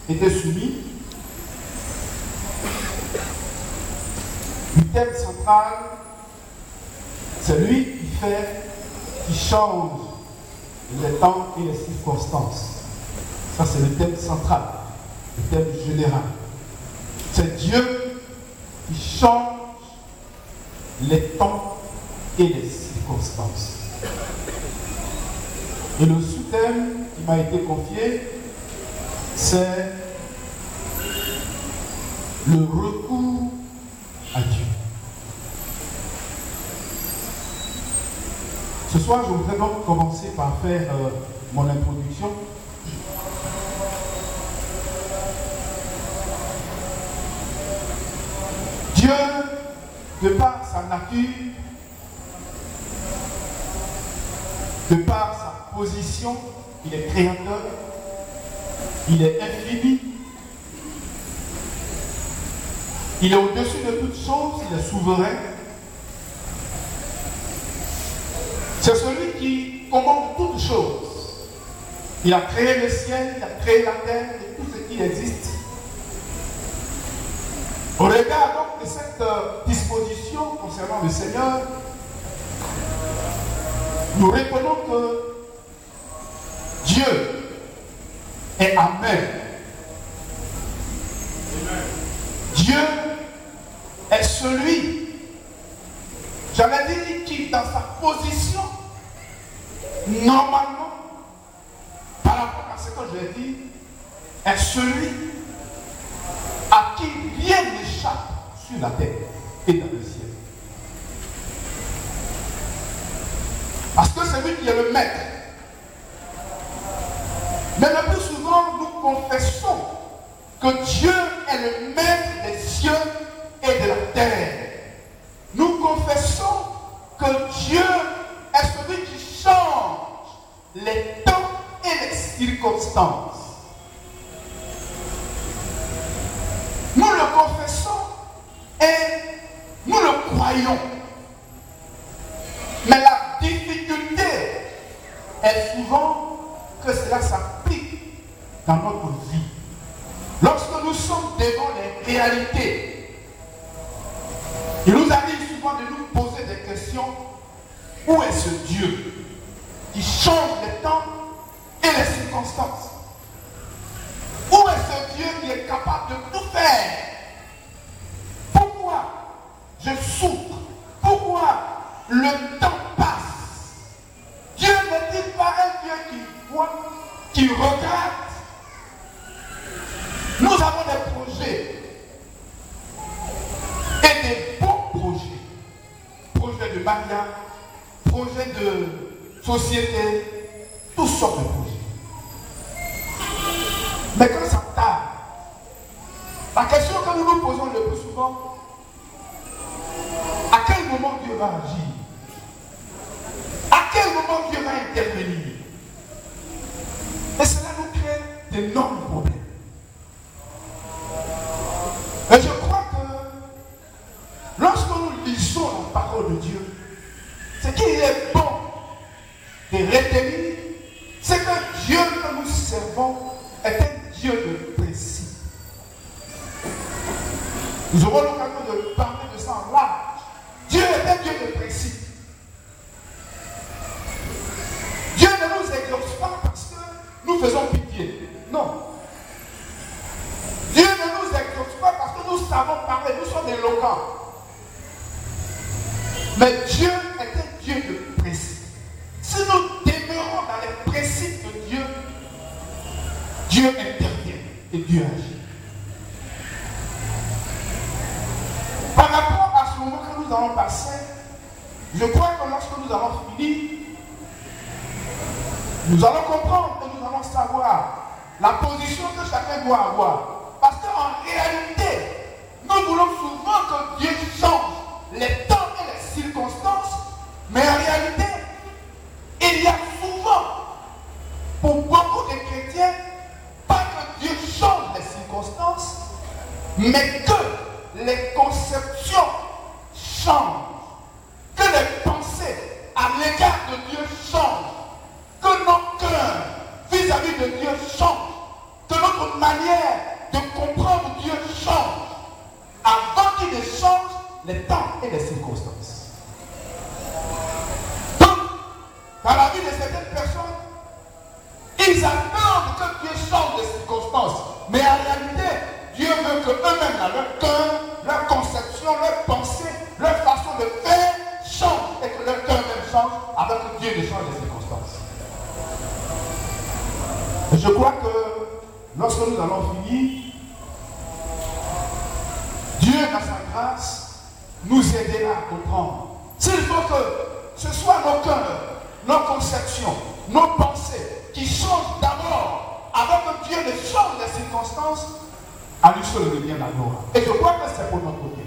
était soumis. Le thème central, c'est lui qui change les temps et les circonstances. Ça, c'est le thème central, le thème général. C'est Dieu qui change les temps et les circonstances. Et le sous-thème qui m'a été confié, c'est le recours à Dieu. Ce soir, je voudrais donc commencer par faire mon introduction. Dieu, de par sa nature, de par sa position, il est créateur, il est infini, il est au-dessus de toutes choses, il est souverain. C'est celui qui commande toutes choses. Il a créé le ciel, il a créé la terre et tout ce qui existe. Au regard donc de cette disposition concernant le Seigneur, nous reconnaissons que Dieu est Amen. Dieu est celui, j'allais dire, qui dans sa position, normalement, par rapport à ce que je dis, est celui à qui rien n'échappe sur la terre et dans le ciel. Parce que c'est lui qui est le maître. Mais le plus souvent, nous confessons que Dieu est le maître des cieux et de la terre. Nous confessons que Dieu est celui qui change les temps et les circonstances. Nous le confessons et nous le croyons. Mais la difficulté est souvent que cela s'applique dans notre vie. Lorsque nous sommes devant les réalités, il nous arrive souvent de nous poser des questions. Où est ce Dieu qui change les temps et les circonstances? Où est ce Dieu qui est capable de tout faire? Pourquoi je souffre? Pourquoi le temps passe? Dieu n'est-il pas un Dieu qui voit, qui regarde? Nous avons des projets et des bons projets. Projets de mariage, projets de société, toutes sortes de projets. Mais quand ça tarde, la question que nous nous posons le plus souvent, à quel moment Dieu va agir? À quel moment Dieu va intervenir? Et cela nous crée d'énormes problèmes. Et je crois que lorsque nous lisons la parole de Dieu, ce qui est bon de retenir, c'est que Dieu que nous servons est un Dieu de principe. Nous aurons l'occasion de parler de ça en large. Dieu est un Dieu de principe. Dieu ne nous exauce pas parce que nous faisons pitié. Non. Dieu ne nous exauce pas parce que nous savons parler, nous sommes éloquents. Mais Dieu est un Dieu de principe. Si nous demeurons dans les principes de Dieu, Dieu intervient et Dieu agit. Par rapport à ce moment que nous allons passer, je crois que lorsque nous allons finir, nous allons comprendre et nous allons savoir la position que chacun doit avoir. Parce qu'en réalité, nous voulons souvent que Dieu change les temps et les circonstances, mais en réalité, il y a souvent, pour beaucoup de chrétiens, pas que Dieu change les circonstances, mais que les conceptions changent, que les pensées à l'égard de Dieu changent, que nos cœurs vis-à-vis de Dieu changent, que notre manière manière de comprendre Dieu change avant qu'il ne change les temps et les circonstances. Donc, dans la vie de certaines personnes, ils attendent que Dieu change les circonstances. Mais en réalité, Dieu veut que eux-mêmes, dans leur cœur, leur conception, leur pensée, leur façon de faire change et que leur cœur même change avant que Dieu ne change les circonstances. Et je crois que lorsque nous allons finir, Dieu, dans sa grâce, nous aidera à comprendre. S'il faut que ce soit nos cœurs, nos conceptions, nos pensées qui changent d'abord avant que Dieu ne change les circonstances, à lui seul revient la gloire. Et je crois que c'est pour notre côté.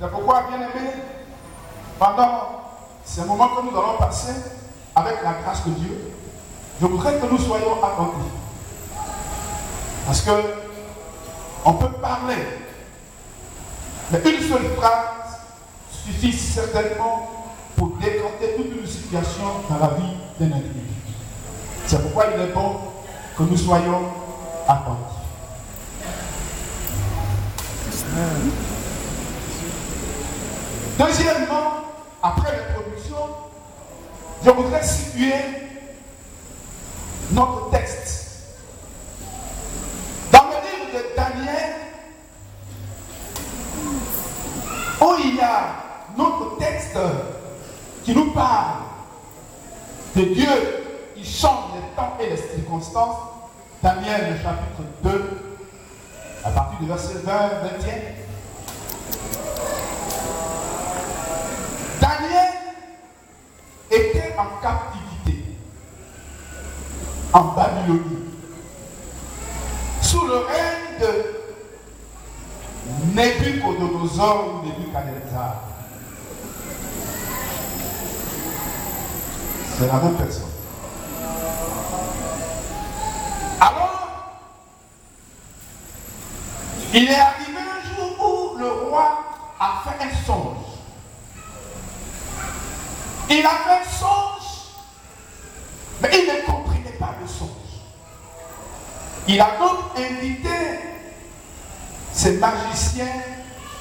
C'est pourquoi, bien aimé, pendant ces moments que nous allons passer avec la grâce de Dieu, je voudrais que nous soyons attentifs. Parce que on peut parler, mais une seule phrase suffit certainement pour décanter toute une situation dans la vie d'un individu. C'est pourquoi il est bon que nous soyons attentifs. Deuxièmement, après l'introduction, je voudrais situer notre texte. Dans le livre de Daniel, où il y a notre texte qui nous parle de Dieu, il change les temps et les circonstances. Daniel, le chapitre 2, à partir du verset 20, 21. Daniel était en captivité en Babylonie sous le règne de Nebuchadnezzar ou Nebuchadnezzar. C'est la même personne. Alors, il est arrivé un jour où le roi a fait un songe. Il a fait un songe, mais il ne comprenait pas le songe. Il a donc invité ces magiciens,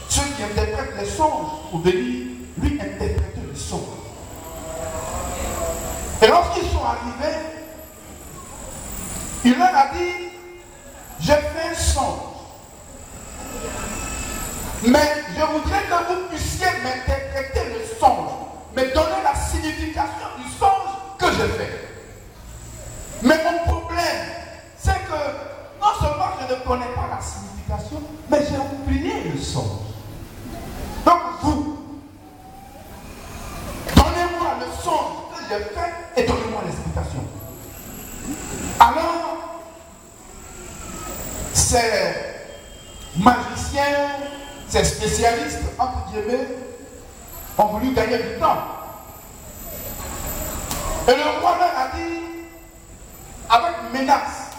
ceux qui interprètent les songes, pour venir lui interpréter le songe. Et lorsqu'ils sont arrivés, il leur a dit, j'ai fait un songe, mais je voudrais que vous puissiez m'interpréter le songe, me donner la signification du songe que j'ai fait. Mais mon problème, c'est que non seulement je ne connais pas la signification, mais j'ai oublié le songe. Donc vous, donnez-moi le songe que j'ai fait et donnez-moi l'explication. Alors, ces magiciens, ces spécialistes, entre guillemets, ont voulu gagner du temps. Et le roi leur a dit, avec menace,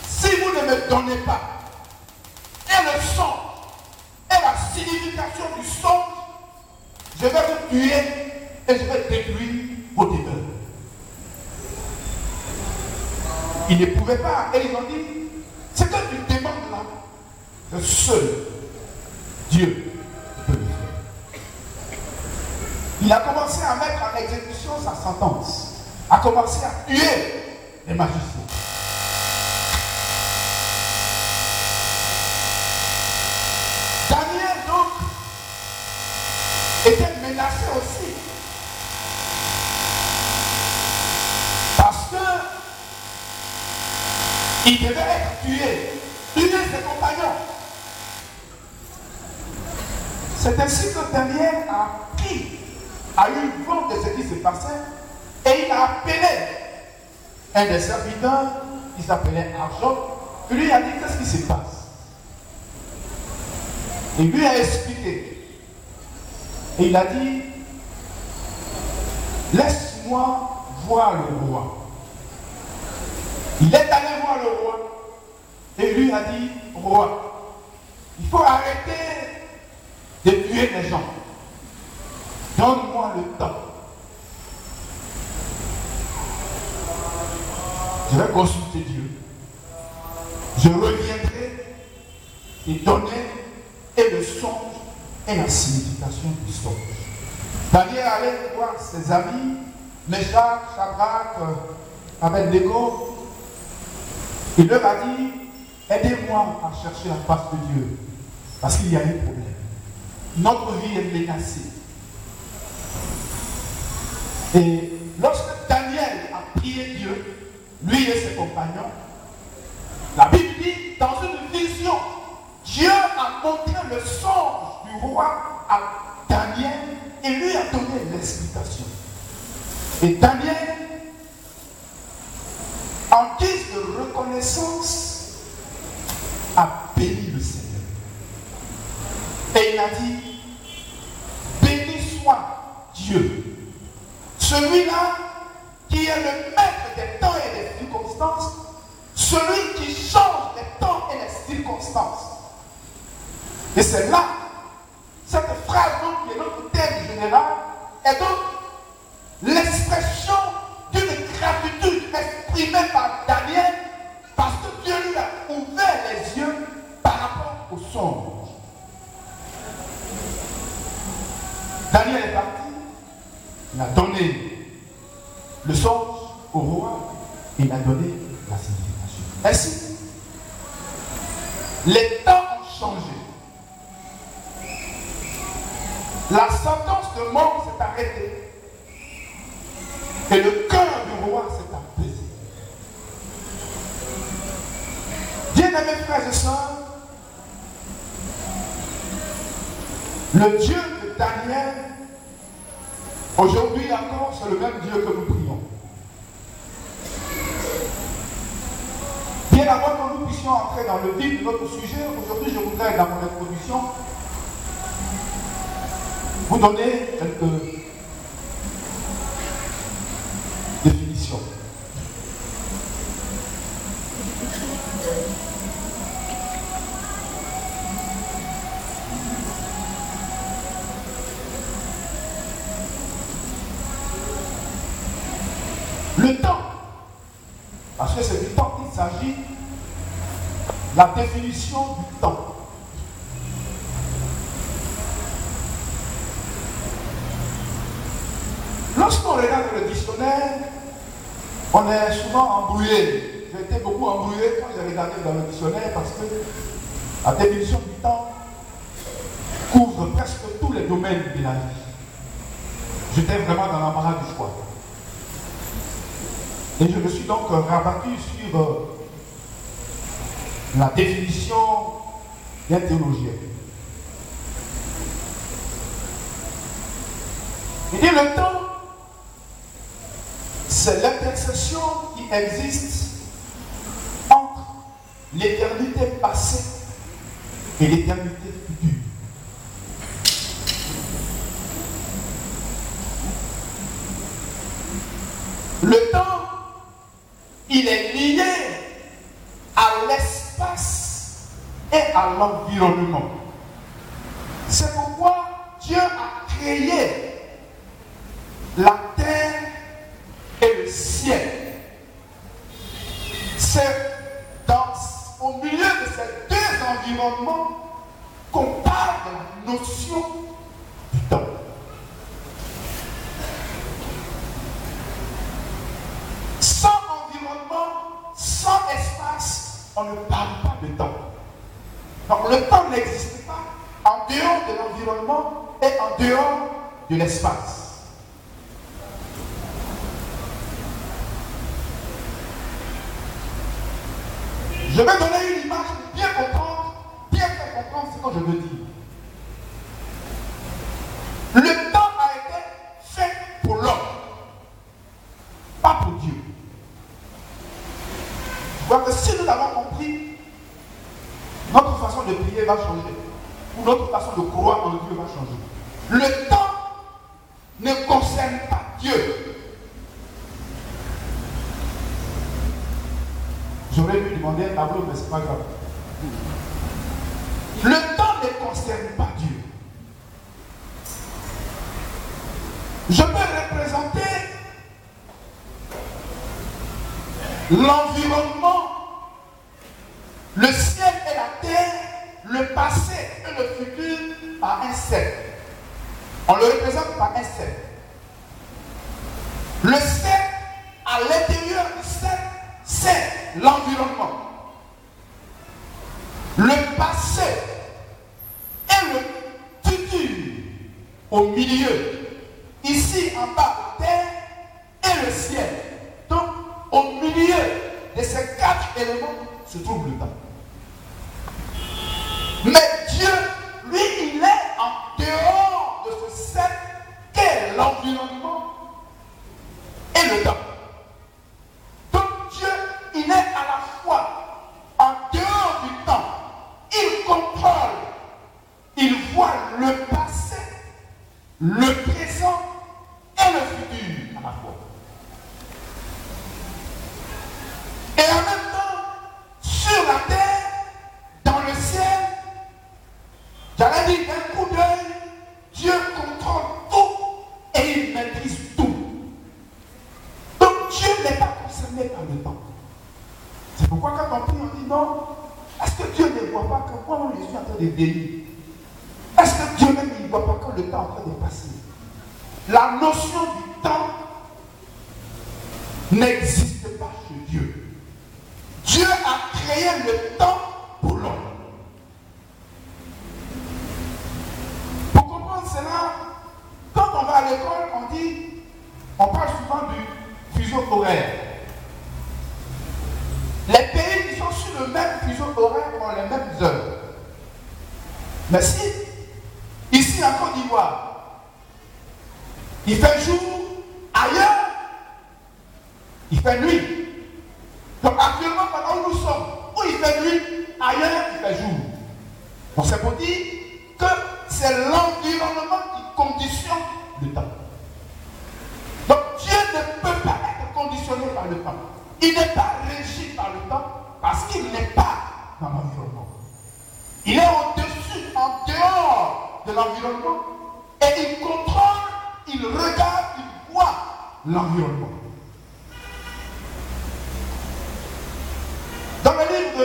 si vous ne me donnez pas et le songe et la signification du songe, je vais vous tuer et je vais détruire vos demeures. Ils ne pouvaient pas. Et ils ont dit, ce que tu demandes là, le seul Dieu peut le faire. Il a commencé à mettre en exécution sa sentence, a commencé à tuer les magiciens. Daniel donc était menacé aussi. Parce que il devait être tué, tuer ses compagnons. C'est ainsi que Daniel a eu vent de ce qui se passait et il a appelé un des serviteurs qui s'appelait Arjot. Il lui a dit qu'est-ce qui se passe. Il lui a expliqué. Et il a dit, laisse-moi voir le roi. Il est allé voir le roi et lui a dit, roi, il faut arrêter de tuer les gens. Donne-moi le temps. Je vais consulter Dieu. Je reviendrai et donner et le songe et la signification du songe. Daniel allait voir ses amis, Meshach, Shadrach, Abednego. Il leur a dit, aidez-moi à chercher la face de Dieu, parce qu'il y a un problème. Notre vie est menacée. Et lorsque Daniel a prié Dieu, lui et ses compagnons, la Bible dit, dans une vision, Dieu a montré le songe du roi à Daniel et lui a donné l'explication. Et Daniel, en guise de reconnaissance, a béni le Seigneur. Et il a dit, béni soit Dieu, celui-là qui est le maître des temps et des circonstances, celui qui change les temps et les circonstances. Et c'est là, cette phrase donc, qui est notre thème général, est donc l'expression d'une gratitude exprimée par Daniel parce que Dieu lui a ouvert les yeux par rapport au songe. Daniel est parti, il a donné le songe au roi, il a donné la signification. Ainsi, les temps ont changé. La sentence de mort s'est arrêtée. Et le cœur du roi s'est apaisé. Bien-aimés frères et sœurs, le Dieu de Daniel, aujourd'hui encore, c'est le même Dieu que nous prions. Bien avant que nous puissions entrer dans le vif de notre sujet, aujourd'hui je voudrais, dans mon introduction, vous donner quelques définitions. Le temps, parce que c'est du temps qu'il s'agit, la définition du temps. Lorsqu'on regarde le dictionnaire, on est souvent embrouillé. J'ai été beaucoup embrouillé quand j'ai regardé dans le dictionnaire parce que la définition du temps couvre presque tous les domaines de la vie. J'étais vraiment dans l'embarras du choix. Et je me suis donc rabattu sur la définition d'un théologien. Il dit le temps, c'est l'intersection qui existe entre l'éternité passée et l'éternité future. Le temps, il est lié à l'espace et à l'environnement. C'est pourquoi Dieu a créé la terre et le ciel. C'est au milieu de ces deux environnements qu'on parle de la notion du temps. Sans environnement, sans espace, on ne parle pas de temps. Donc le temps n'existe pas en dehors de l'environnement et en dehors de l'espace. Je vais donner une image pour bien comprendre, bien faire comprendre ce que je veux dire. Le temps a été fait pour l'homme, pas pour Dieu. Je crois que si nous avons compris, notre façon de prier va changer, ou notre façon de croire en Dieu va changer. Le temps ne concerne pas Dieu. J'aurais pu demander un tableau, mais ce n'est pas grave. Le temps ne concerne pas Dieu. Je peux représenter l'environnement, Le ciel et la terre, le passé et le futur par un cercle. On le représente par un cercle. Le cercle, à l'intérieur du cercle, c'est l'environnement. Le passé et le futur au milieu. Ici en bas, la terre et le ciel. Donc, au milieu de ces quatre éléments se trouve le temps. Mais Dieu, lui, il est en dehors de ce cercle qu'est l'environnement et le temps. Donc Dieu, il est à la fois en dehors du temps, il contrôle, il voit le passé, le présent et le futur à la fois. Et en même temps, sur la terre, dans le ciel, j'allais dire d'un coup d'œil, Dieu contrôle tout et il maîtrise tout. Donc Dieu n'est pas concerné par le temps. C'est pourquoi quand on prie, on dit non, est-ce que Dieu ne voit pas que moi je suis en train de vieillir? Est-ce que Dieu même ne voit pas que le temps est en train de passer? La notion du temps n'existe pas chez Dieu. Dieu a créé le temps pour l'homme. Pour comprendre cela, quand on va à l'école, on parle souvent du fuseau horaire. Les pays qui sont sur le même fuseau horaire ont les mêmes heures. Mais si, ici en Côte d'Ivoire, il fait jour, ailleurs, il fait nuit. Donc actuellement, pendant où nous sommes, où il fait nuit, ailleurs, il fait jour. Donc c'est pour dire que c'est l'environnement qui conditionne le temps. Donc Dieu ne peut pas être conditionné par le temps. Il n'est pas régi par le temps parce qu'il n'est pas dans l'environnement. Il est au-dessus, en dehors de l'environnement et il contrôle, il regarde, il voit l'environnement. Dans le livre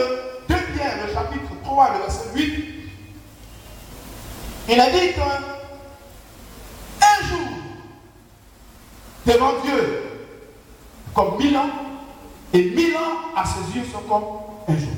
de 2 Pierre, le chapitre 3, le verset 8, il a dit qu'un jour devant Dieu comme 1000 ans, et 1000 ans à ses yeux sont comme un jour.